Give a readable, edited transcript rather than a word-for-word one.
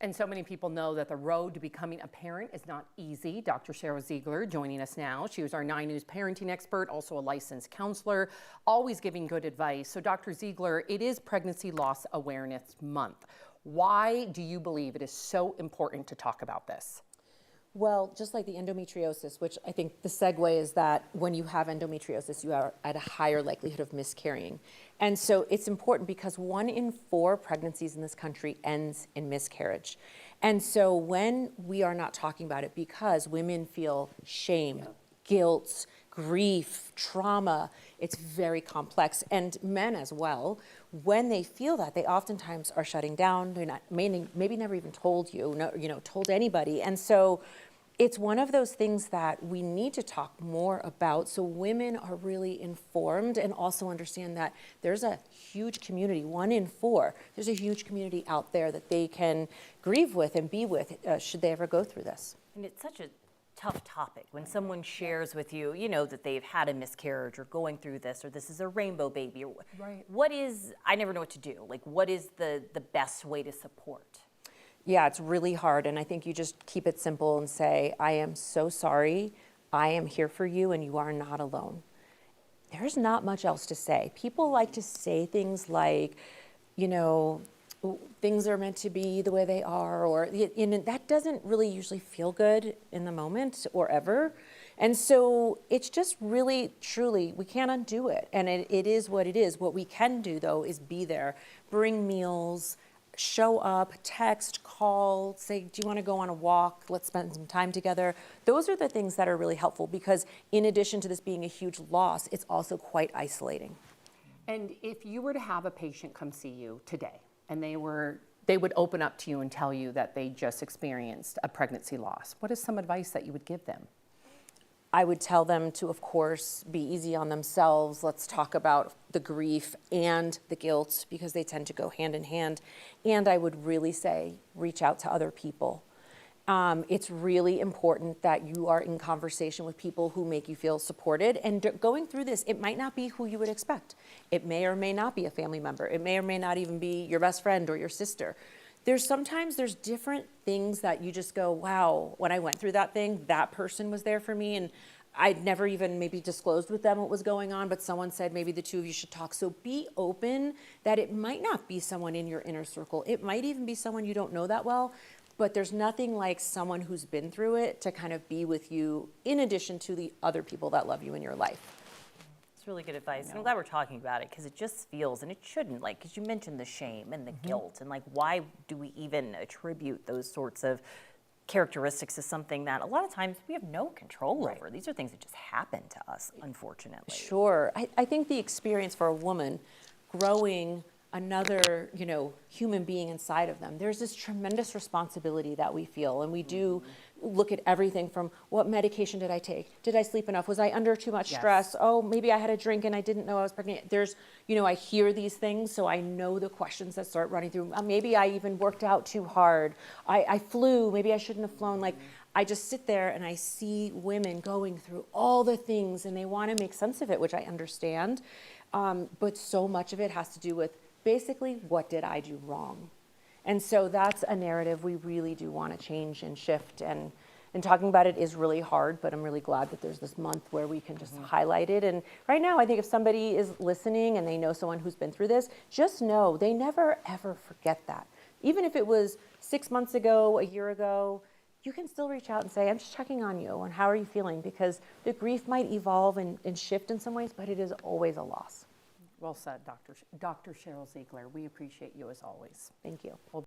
And so many people know that the road to becoming a parent is not easy. Dr. Cheryl Ziegler joining us now. She was our 9 News parenting expert, also a licensed counselor, always giving good advice. So Dr. Ziegler, it is Pregnancy Loss Awareness Month. Why do you believe it is so important to talk about this? Well, just like the endometriosis, which I think the segue is that when you have endometriosis, you are at a higher likelihood of miscarrying. And so it's important because 1 in 4 pregnancies in this country ends in miscarriage. And so when we are not talking about it, because women feel shame, guilt, grief, trauma, it's very complex. And men as well, when they feel that, they oftentimes are shutting down. They're not, maybe never even told told anybody. And so it's one of those things that we need to talk more about so women are really informed and also understand that there's a huge community, 1 in 4, there's a huge community out there that they can grieve with and be with should they ever go through this. And it's such a tough topic when someone shares with you, that they've had a miscarriage or going through this, or this is a rainbow baby. Or Right. What is, I never know what to do. Like, what is the best way to support? Yeah, it's really hard. And I think you just keep it simple and say, I am so sorry. I am here for you and you are not alone. There's not much else to say. People like to say things like, things are meant to be the way they are, or that doesn't really usually feel good in the moment or ever. And so it's just really, truly, we can't undo it. And it is what it is. What we can do, though, is be there, bring meals, show up, text, call, say, do you want to go on a walk? Let's spend some time together. Those are the things that are really helpful because in addition to this being a huge loss, it's also quite isolating. And if you were to have a patient come see you today and they would open up to you and tell you that they just experienced a pregnancy loss, what is some advice that you would give them? I would tell them to, of course, be easy on themselves. Let's talk about the grief and the guilt because they tend to go hand in hand. And I would really say, reach out to other people. It's really important that you are in conversation with people who make you feel supported. And going through this, it might not be who you would expect. It may or may not be a family member. It may or may not even be your best friend or your sister. Sometimes there's different things that you just go, wow, when I went through that thing, that person was there for me. And I'd never even maybe disclosed with them what was going on, but someone said maybe the 2 of you should talk. So be open that it might not be someone in your inner circle. It might even be someone you don't know that well, but there's nothing like someone who's been through it to kind of be with you in addition to the other people that love you in your life. It's really good advice. I'm glad we're talking about it because it just feels, and it shouldn't, because you mentioned the shame and the guilt, and why do we even attribute those sorts of characteristics to something that a lot of times we have no control over. These are things that just happen to us, unfortunately. Sure. I think the experience for a woman growing another, human being inside of them, there's this tremendous responsibility that we feel. And we do look at everything from what medication did I take? Did I sleep enough? Was I under too much stress? Oh, maybe I had a drink and I didn't know I was pregnant. There's, I hear these things, so I know the questions that start running through. Maybe I even worked out too hard. I flew, maybe I shouldn't have flown. I just sit there and I see women going through all the things and they want to make sense of it, which I understand. But so much of it has to do with basically, what did I do wrong? And so that's a narrative we really do want to change and shift. And talking about it is really hard, but I'm really glad that there's this month where we can just highlight it. And right now, I think if somebody is listening and they know someone who's been through this, just know they never, ever forget that. Even if it was 6 months ago, a year ago, you can still reach out and say, I'm just checking on you and how are you feeling? Because the grief might evolve and shift in some ways, but it is always a loss. Well said, Dr. Cheryl Ziegler. We appreciate you as always. Thank you.